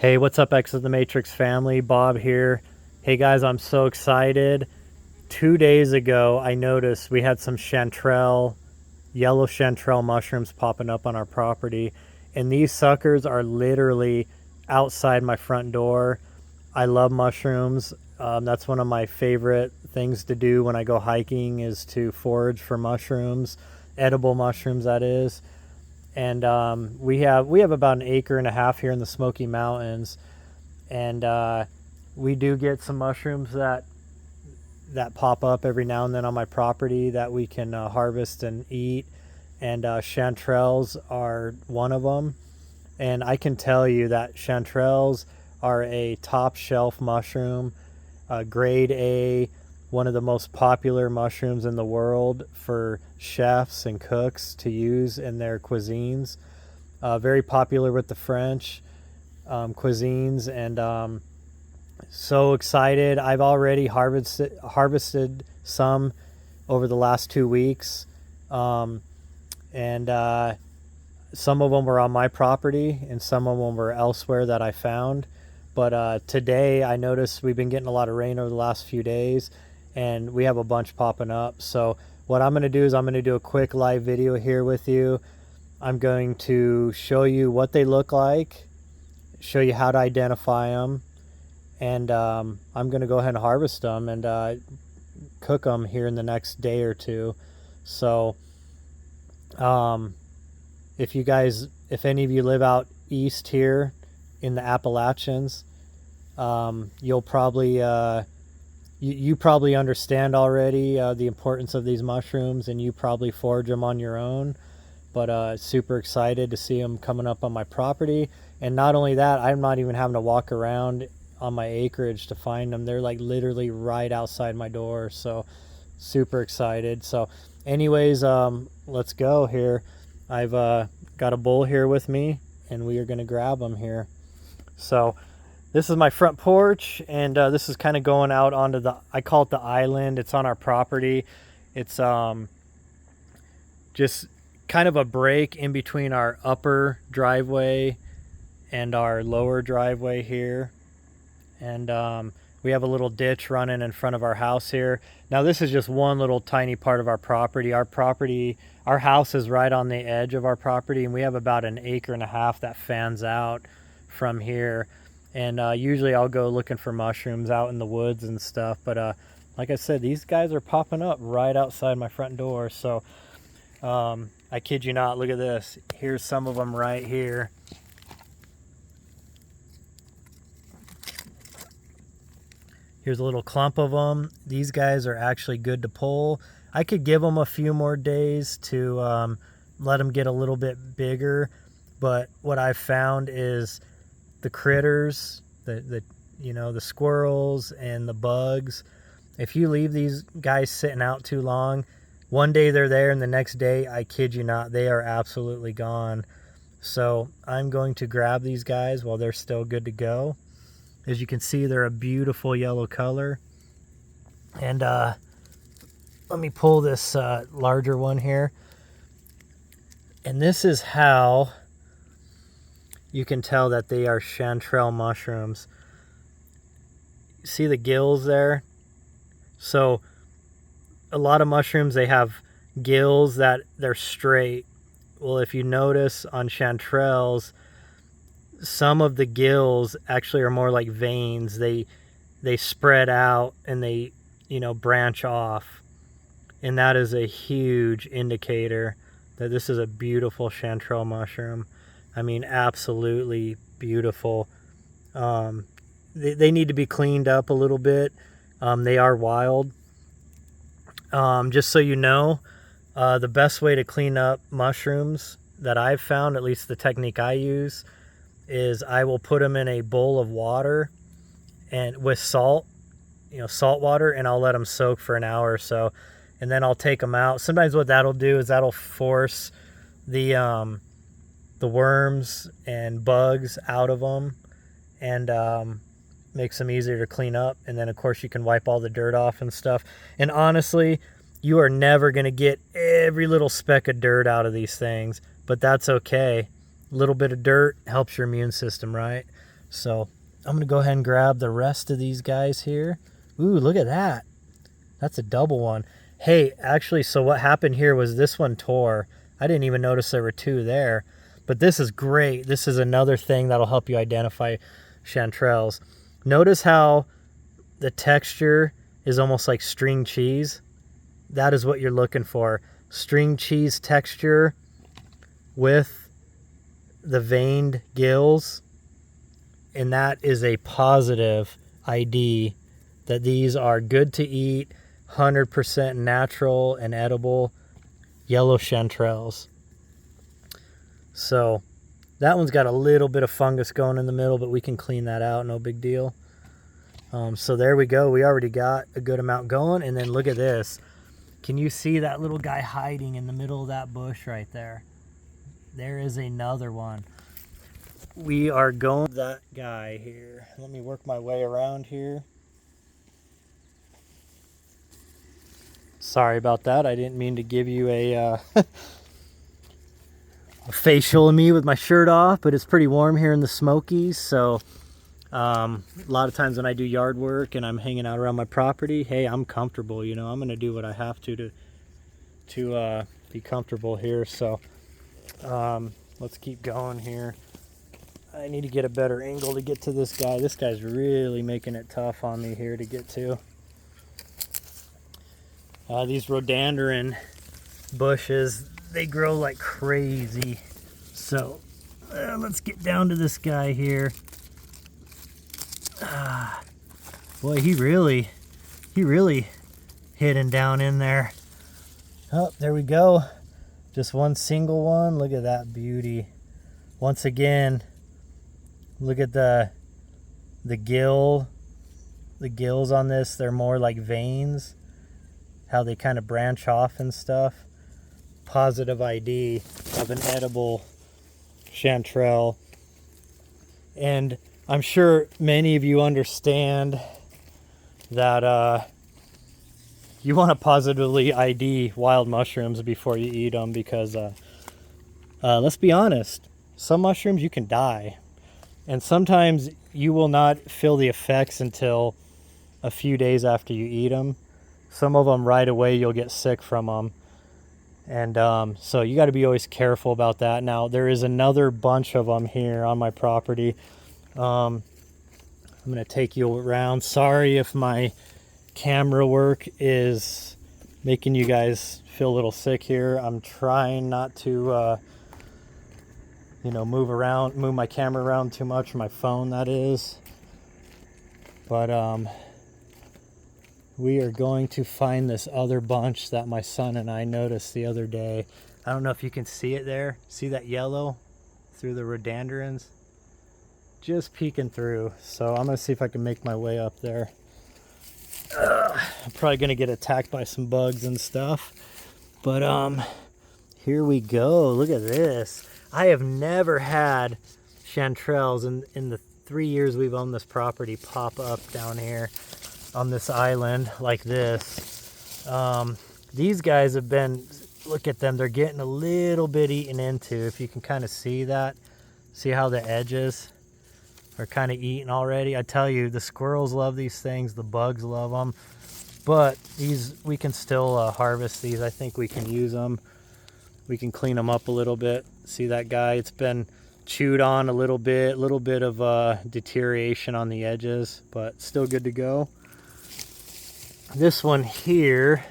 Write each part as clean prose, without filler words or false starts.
Hey, what's up, X of the Matrix family? Bob here. Hey guys, I'm so excited. 2 days ago, I noticed we had some chanterelle, yellow chanterelle mushrooms popping up on our property, and these suckers are literally outside my front door. I love mushrooms. That's one of my favorite things to do when I go hiking is to forage for mushrooms, edible mushrooms, that is. And we have about an acre and a half here in the Smoky Mountains, and we do get some mushrooms that pop up every now and then on my property that we can harvest and eat. And chanterelles are one of them. And I can tell you that chanterelles are a top shelf mushroom, grade A, one of the most popular mushrooms in the world for chefs and cooks to use in their cuisines. Very popular with the French cuisines, and so excited. I've already harvested some over the last 2 weeks, and some of them were on my property and some of them were elsewhere that I found. But today I noticed we've been getting a lot of rain over the last few days, and we have a bunch popping up. So what I'm going to do is I'm going to do a quick live video here with you. I'm going to show you what they look like, show you how to identify them, and I'm going to go ahead and harvest them and cook them here in the next day or two. So if any of you live out east here in the Appalachians, you'll probably you probably understand already the importance of these mushrooms, and you probably forage them on your own. But super excited to see them coming up on my property. And not only that, I'm not even having to walk around on my acreage to find them. They're like literally right outside my door. So super excited. So anyways, let's go here. I've got a bowl here with me, and we are going to grab them here. So this is my front porch, and this is kind of going out onto I call it the island. It's on our property. It's just kind of a break in between our upper driveway and our lower driveway here. And we have a little ditch running in front of our house here. Now this is just one little tiny part of our property. Our house is right on the edge of our property, and we have about an acre and a half that fans out from here. And usually I'll go looking for mushrooms out in the woods and stuff. But like I said, these guys are popping up right outside my front door. So I kid you not, look at this. Here's some of them right here. Here's a little clump of them. These guys are actually good to pull. I could give them a few more days to let them get a little bit bigger. But what I've found is the critters, the squirrels and the bugs, if you leave these guys sitting out too long, one day they're there and the next day, I kid you not, they are absolutely gone. So I'm going to grab these guys while they're still good to go. As you can see, they're a beautiful yellow color. And let me pull this larger one here. And this is how you can tell that they are chanterelle mushrooms. See the gills there? So a lot of mushrooms, they have gills that they're straight. Well, if you notice on chanterelles, some of the gills actually are more like veins. They spread out and they branch off. And that is a huge indicator that this is a beautiful chanterelle mushroom. I mean, absolutely beautiful. They need to be cleaned up a little bit. They are wild. Just so you know, the best way to clean up mushrooms that I've found, at least the technique I use, is I will put them in a bowl of water and with salt, salt water, and I'll let them soak for an hour or so. And then I'll take them out. Sometimes what that'll do is that'll force the worms and bugs out of them, and makes them easier to clean up. And then of course you can wipe all the dirt off and stuff. And honestly, you are never going to get every little speck of dirt out of these things, but that's okay. A little bit of dirt helps your immune system, right? So I'm gonna go ahead and grab the rest of these guys here. Ooh, look at that. That's a double one. Hey, actually, so what happened here was this one tore. I didn't even notice there were two there. But this is great. This is another thing that'll help you identify chanterelles. Notice how the texture is almost like string cheese. That is what you're looking for. String cheese texture with the veined gills. And that is a positive ID that these are good to eat, 100% natural and edible yellow chanterelles. So that one's got a little bit of fungus going in the middle, but we can clean that out, no big deal. So there we go. We already got a good amount going. And then look at this. Can you see that little guy hiding in the middle of that bush right there? There is another one. We are going with that guy here. Let me work my way around here. Sorry about that. I didn't mean to give you a a facial of me with my shirt off, but it's pretty warm here in the Smokies. So a lot of times when I do yard work and I'm hanging out around my property, hey, I'm comfortable. You know, I'm going to do what I have to be comfortable here. So let's keep going here. I need to get a better angle to get to this guy. This guy's really making it tough on me here to get to. These rhododendron bushes, they grow like crazy. So let's get down to this guy here. Boy, he really hidden down in there. Oh, there we go. Just one single one. Look at that beauty. Once again, look at the gills on this. They're more like veins, how they kind of branch off and stuff. Positive ID of an edible chanterelle. And I'm sure many of you understand that you want to positively ID wild mushrooms before you eat them, because let's be honest, some mushrooms you can die. And sometimes you will not feel the effects until a few days after you eat them. Some of them right away you'll get sick from them. And so you got to be always careful about that. Now there is another bunch of them here on my property. I'm going to take you around. Sorry if my camera work is making you guys feel a little sick here. I'm trying not to move my camera around too much, my phone that is. But we are going to find this other bunch that my son and I noticed the other day. I don't know if you can see it there. See that yellow through the rhododendrons? Just peeking through. So I'm going to see if I can make my way up there. I'm probably going to get attacked by some bugs and stuff. But here we go. Look at this. I have never had chanterelles in the 3 years we've owned this property pop up down here on this island like this. These guys have been, look at them, they're getting a little bit eaten into. If you can kind of see that, see how the edges are kind of eaten already. I tell you, the squirrels love these things, the bugs love them, but these, we can still harvest these. I think we can use them. We can clean them up a little bit. See that guy, it's been chewed on a little bit of deterioration on the edges, but still good to go. This one here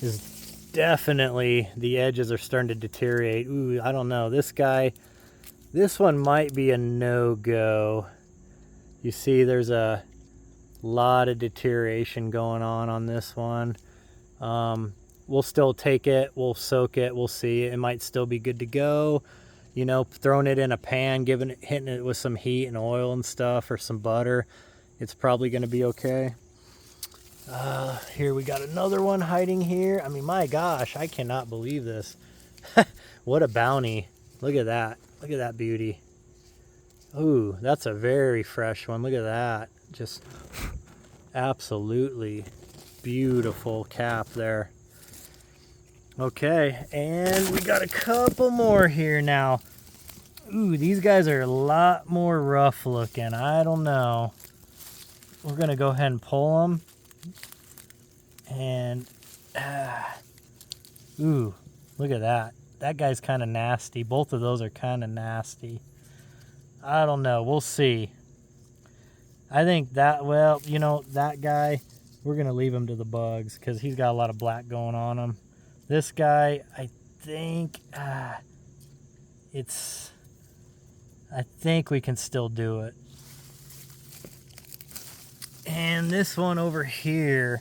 is definitely, the edges are starting to deteriorate. Ooh, I don't know. This guy, this one might be a no-go. You see there's a lot of deterioration going on this one. We'll still take it. We'll soak it. We'll see. It might still be good to go. You know, throwing it in a pan, hitting it with some heat and oil and stuff, or some butter, it's probably going to be okay. Here we got another one hiding here. I mean, my gosh, I cannot believe this. What a bounty. Look at that. Look at that beauty. Ooh, that's a very fresh one. Look at that. Just absolutely beautiful cap there. Okay, and we got a couple more here now. Ooh, these guys are a lot more rough looking. I don't know. We're going to go ahead and pull them. And, ooh, look at that. That guy's kind of nasty. Both of those are kind of nasty. I don't know. We'll see. I think that, well, you know, that guy, we're going to leave him to the bugs because he's got a lot of black going on him. This guy, I think I think we can still do it. And this one over here,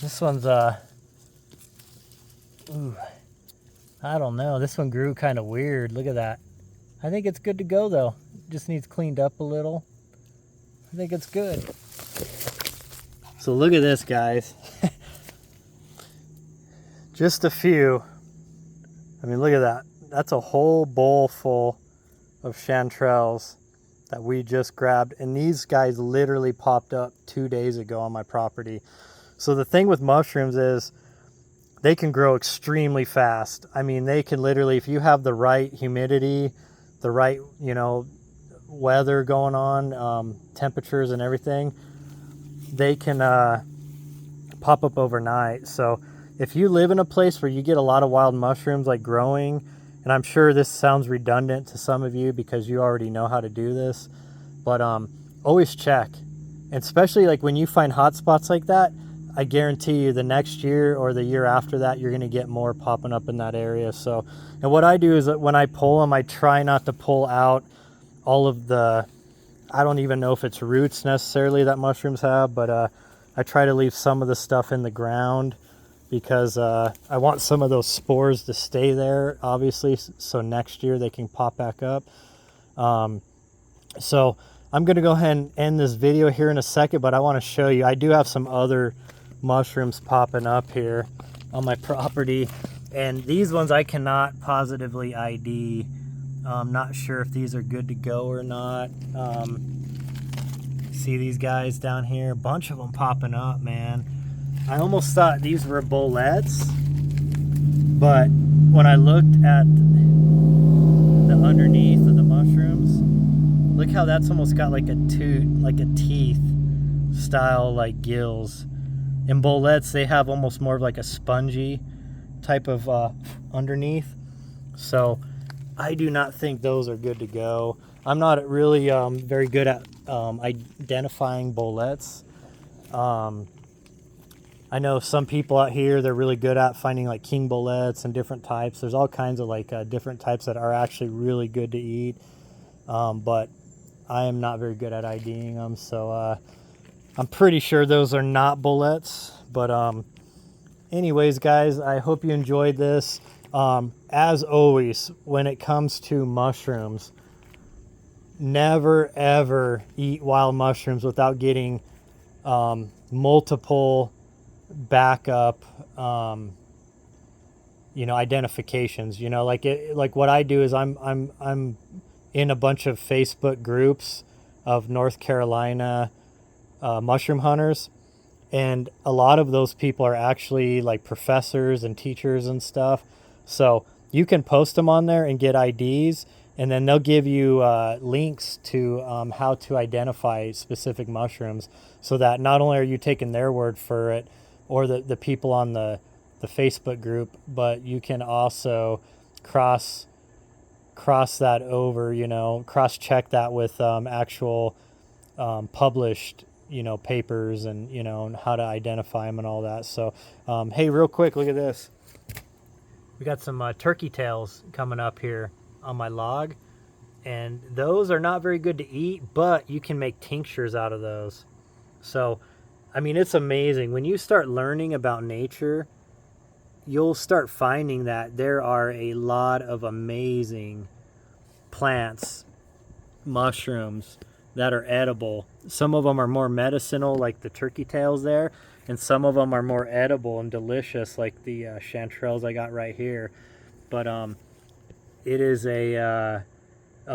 this one's, ooh, I don't know. This one grew kind of weird. Look at that. I think it's good to go, though. Just needs cleaned up a little. I think it's good. So look at this, guys. Just a few. I mean, look at that. That's a whole bowl full of chanterelles that we just grabbed. And these guys literally popped up 2 days ago on my property. So the thing with mushrooms is they can grow extremely fast. I mean, they can literally, if you have the right humidity, the right, you know, weather going on, temperatures and everything, they can pop up overnight. So if you live in a place where you get a lot of wild mushrooms like growing, and I'm sure this sounds redundant to some of you because you already know how to do this, but always check. And especially like when you find hot spots like that, I guarantee you the next year or the year after that, you're going to get more popping up in that area. So, and what I do is that when I pull them, I try not to pull out all of the, I don't even know if it's roots necessarily that mushrooms have, but I try to leave some of the stuff in the ground because I want some of those spores to stay there, obviously, so next year they can pop back up. So I'm going to go ahead and end this video here in a second, but I want to show you, I do have some other mushrooms popping up here on my property, and these ones I cannot positively ID. I'm not sure if these are good to go or not. See these guys down here? A bunch of them popping up, man. I almost thought these were bullets, but when I looked at the underneath of the mushrooms, look how that's almost got like a teeth style like gills. In bullets, they have almost more of like a spongy type of underneath. So I do not think those are good to go. I'm not really very good at identifying bullets. I know some people out here, they're really good at finding like king bullets and different types. There's all kinds of like different types that are actually really good to eat. But I am not very good at IDing them. So I'm pretty sure those are not bullets. But anyways, guys, I hope you enjoyed this. As always, when it comes to mushrooms, never ever eat wild mushrooms without getting multiple backup identifications. Like what I do is I'm in a bunch of Facebook groups of North Carolina mushroom hunters, and a lot of those people are actually like professors and teachers and stuff. So you can post them on there and get IDs, and then they'll give you links to how to identify specific mushrooms, so that not only are you taking their word for it or the people on the Facebook group, but you can also cross that over, cross check that with actual published papers and and how to identify them and all that. So hey, real quick, look at this. We got some turkey tails coming up here on my log, and those are not very good to eat, but you can make tinctures out of those. So I mean, it's amazing when you start learning about nature. You'll start finding that there are a lot of amazing plants, mushrooms that are edible. Some of them are more medicinal, like the turkey tails there, and some of them are more edible and delicious, like the chanterelles I got right here. But it is a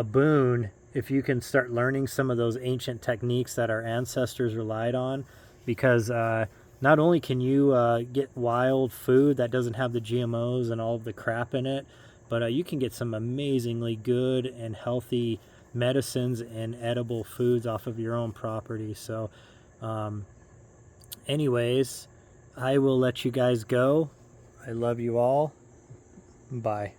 boon if you can start learning some of those ancient techniques that our ancestors relied on, because not only can you get wild food that doesn't have the GMOs and all of the crap in it, But you can get some amazingly good and healthy medicines and edible foods off of your own property. So anyways, I will let you guys go. I love you all. Bye.